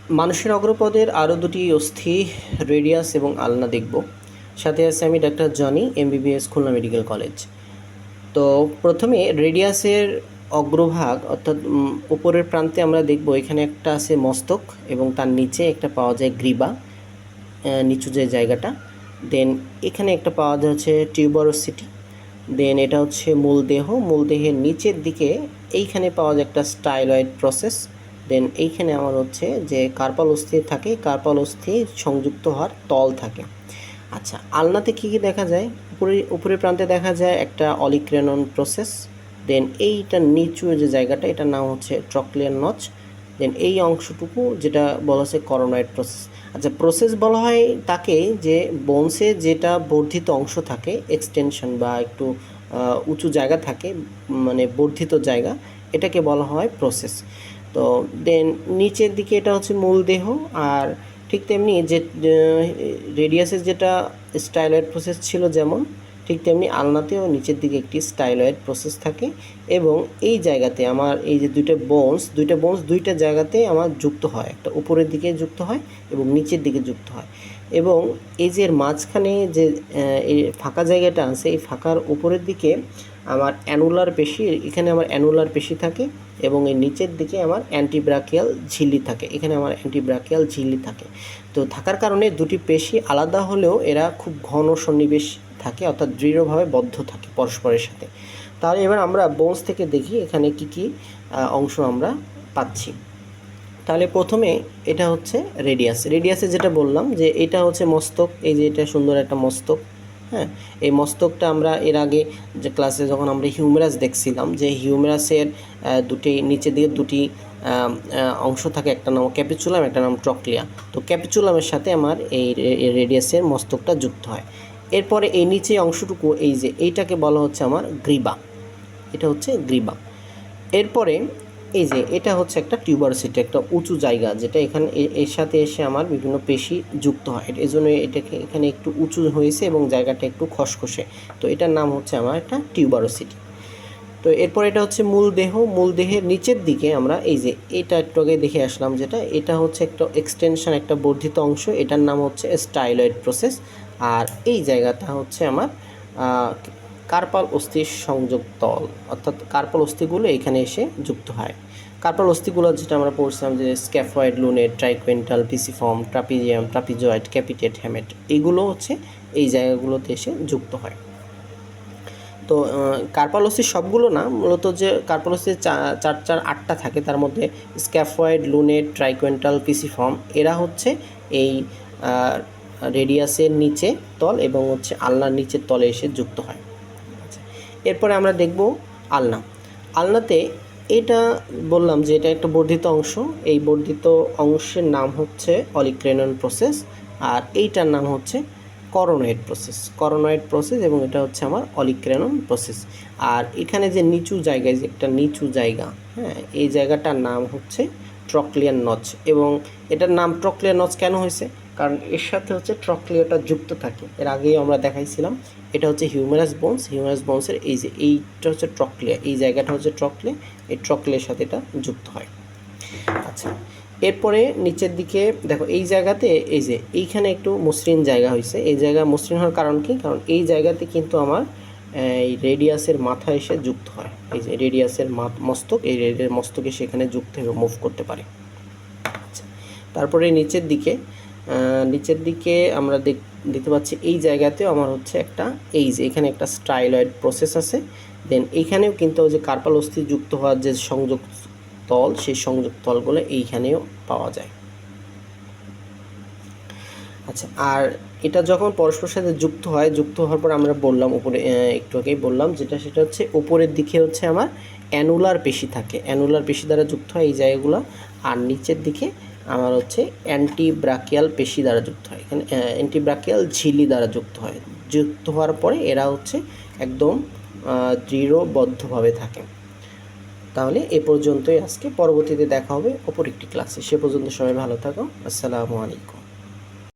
মানুষের অগ্রপদের আরও দুটি অস্থি রেডিয়াস এবং আলনা দেখব। সাথে আছে আমি doctor Johnny, MBBS, Khulna medical college. তো প্রথমে রেডিয়াসের অগ্রভাগ অর্থাৎ উপরের প্রান্তে আমরা দেখব এখানে একটা আছে মস্তক এবং তার নিচে একটা পাওয়া যায় গ্রীবা, নিচু যে জায়গাটা। দেন এখানে একটা পাওয়া যাচ্ছে টিউবারোসিটি। দেন এটা হচ্ছে মূলদেহের নিচের দিকে এইখানে পাওয়া যায় একটা স্টাইলয়েড প্রসেস। দেন এইখানে আমার হচ্ছে যে কার্পাল অস্থি থাকে, কার্পাল অস্থি সংযুক্ত হওয়ার তল থাকে। আচ্ছা, আলনাতে কী কী দেখা যায়? উপরের প্রান্তে দেখা যায় একটা অলিক্রেনন প্রসেস। দেন এইটা নিচু যে জায়গাটা, এটার নাম হচ্ছে ট্রক্লিয়ার নচ। দেন এই অংশটুকু যেটা বলা হচ্ছে করোনয়েড প্রসেস। আচ্ছা, প্রসেস বলা হয় তাকে যে বোনসে যেটা বর্ধিত অংশ থাকে, এক্সটেনশন বা একটু উঁচু জায়গা থাকে, মানে বর্ধিত জায়গা, এটাকে বলা হয় প্রসেস। তো দেন নিচের দিকে এটা হচ্ছে মূল দেহ। আর ঠিক তেমনি যে রেডিয়াসের যেটা স্টাইলয়েড প্রসেস ছিল যেমন, ঠিক তেমনি আলনাতেও নিচের দিকে একটি স্টাইলয়েড প্রসেস থাকে। এবং এই জায়গাতে আমার এই যে দুইটা বোনস দুইটা জায়গাতে আমার যুক্ত হয়, একটা উপরের দিকে যুক্ত হয় এবং নিচের দিকে যুক্ত হয়। এবং এই যে মাঝখানে যে এই ফাঁকা জায়গাটা আছে, এই ফাঁকার উপরের দিকে আমার অ্যানুলার পেশি, এখানে আমার অ্যানুলার পেশি থাকে এবং এই নিচের দিকে আমার অ্যান্টিব্রাকিয়াল ঝিল্লি থাকে, এখানে আমার অ্যান্টিব্রাকিয়াল ঝিল্লি থাকে। তো থাকার কারণে দুটি পেশি আলাদা হলেও এরা খুব ঘন সন্নিবেশ থাকে, অর্থাৎ দৃঢ়ভাবে বদ্ধ থাকে পরস্পরের সাথে। তাহলে এবার আমরা বোনস থেকে দেখি এখানে কি কি অংশ আমরা পাচ্ছি। তাহলে প্রথমে এটা হচ্ছে রেডিয়াসে যেটা বললাম যে এটা হচ্ছে মস্তক, এই যে এটা সুন্দর একটা মস্তক। হ্যাঁ, এই মস্তকটা আমরা এর আগে যে ক্লাসে যখন আমরা হিউমেরাস দেখছিলাম, যে হিউমেরাসের দুটি নিচের দিকে দুটি অংশ থাকে, একটা নাম ক্যাপিচুলাম, একটা নাম ট্রক্লিয়া। তো ক্যাপিচুলামের সাথে আমার এই রেডিয়াসের মস্তকটা যুক্ত হয়। এরপরে এই নিচে অংশটুকু, এই যে এইটাকে বলা হচ্ছে আমার গ্রীবা, এটা হচ্ছে গ্রীবা। এরপরে এই যে এটা হচ্ছে একটা টিউবারোসিটি, একটা উঁচু জায়গা, যেটা এখানে এর সাথে এসে আমার বিভিন্ন পেশি যুক্ত হয়, এই জন্য এটাকে এখানে একটু উঁচু হয়েছে এবং জায়গাটা একটু খসখসে। তো এটার নাম হচ্ছে আমার একটা টিউবারোসিটি। তো এরপর এটা হচ্ছে মূলদেহের নিচের দিকে আমরা এই যে এটা একটু আগে দেখে আসলাম, যেটা এটা হচ্ছে একটা এক্সটেনশন, একটা বর্ধিত অংশ, এটার নাম হচ্ছে স্টাইলয়েড প্রসেস। আর এই জায়গাটা হচ্ছে আমার কার্পাল অস্থির সংযোগ তল, অর্থাৎ কার্পাল অস্থিগুলো এখানে এসে যুক্ত হয়। কার্পাল অস্থিগুলো যেটা আমরা পড়ছিলাম যে scaphoid, lunate, triquetral, pisiform, trapezium, trapezoid, capitate, hamate, এগুলো হচ্ছে এই জায়গাগুলোতে এসে যুক্ত হয়। তো কার্পাল অস্থি সবগুলো না, মূলত যে কার্পাল অস্থি 8টা থাকে, তার মধ্যে স্ক্যাফয়েড, লুনেট, ট্রাইকুয়েন্টাল, পিসিফর্ম, এরা হচ্ছে এই রেডিয়াসের নিচে তল এবং হচ্ছে আলনার নিচের তলে এসে যুক্ত হয়। আচ্ছা, এরপরে আমরা দেখব আলনাতে এটা বললাম যে এটা একটা বর্ধিত অংশ, এই বর্ধিত অংশের নাম হচ্ছে অলিক্রেনন প্রসেস, আর এইটার নাম হচ্ছে করোনয়েড প্রসেস এবং এটা হচ্ছে আমার অলিক্রেনন প্রসেস। আর এখানে যে নিচু জায়গায়, যে একটা নিচু জায়গা, হ্যাঁ, এই জায়গাটার নাম হচ্ছে ট্রক্লিয়ার নচ। এবং এটার নাম ট্রক্লিয়ার নচ কেন হয়েছে? কারণ এর সাথে হচ্ছে ট্রক্লিয়াটা যুক্ত থাকে, এর আগেই আমরা দেখাইছিলাম। এটা হচ্ছে হিউমেরাস বোনসের এই যে এইটা হচ্ছে ট্রক্লিয়া, এই জায়গাটা হচ্ছে ট্রক্লিয়া, এই ট্রক্লিয়ার সাথে এটা যুক্ত হয়। আচ্ছা, এরপরে নিচের দিকে দেখো, এই জায়গাতে এই যে এইখানে একটু মসৃণ জায়গা হয়েছে। এই জায়গা মসৃণ হওয়ার কারণ কি? কারণ এই জায়গাতে কিন্তু আমার এই রেডিয়াসের মাথা এসে যুক্ত হয়, এই যে রেডিয়াসের মস্তক, এই রেডিয়াসের মস্তকে সেখানে যুক্ত হয়ে মুভ করতে পারে। আচ্ছা, তারপরে নিচের দিকে আমরা দেখতে পাচ্ছি এই জায়গাতেও আমার হচ্ছে একটা, এই যে এখানে একটা স্টাইলয়েড প্রসেস আছে। দেন এইখানেও কিন্তু যে কার্পাল অস্থি যুক্ত হওয়ার যে সংযোগ তল, সেই সংযোগ তলগুলো এইখানেও পাওয়া যায়। আচ্ছা, আর এটা যখন পরস্পরের সাথে যুক্ত হওয়ার পর আমরা বললাম উপরে, একটু আগেই বললাম যেটা, সেটা হচ্ছে উপরের দিকে হচ্ছে আমার অ্যানুলার পেশি থাকে, অ্যানুলার পেশি দ্বারা যুক্ত হয় এই জায়গাগুলো। আর নিচের দিকে আমার হচ্ছে অ্যান্টিব্রাকিয়াল পেশি দ্বারা যুক্ত হয়, এখানে অ্যান্টিব্রাকিয়াল ঝিল্লি দ্বারা যুক্ত হওয়ার পরে এরা হচ্ছে একদম দৃঢ়বদ্ধভাবে থাকে। তাহলে এ পর্যন্তই আজকে, পরবর্তীতে দেখা হবে অপর একটি ক্লাসে। সে পর্যন্ত সবাই ভালো থাকো। আসসালামু আলাইকুম।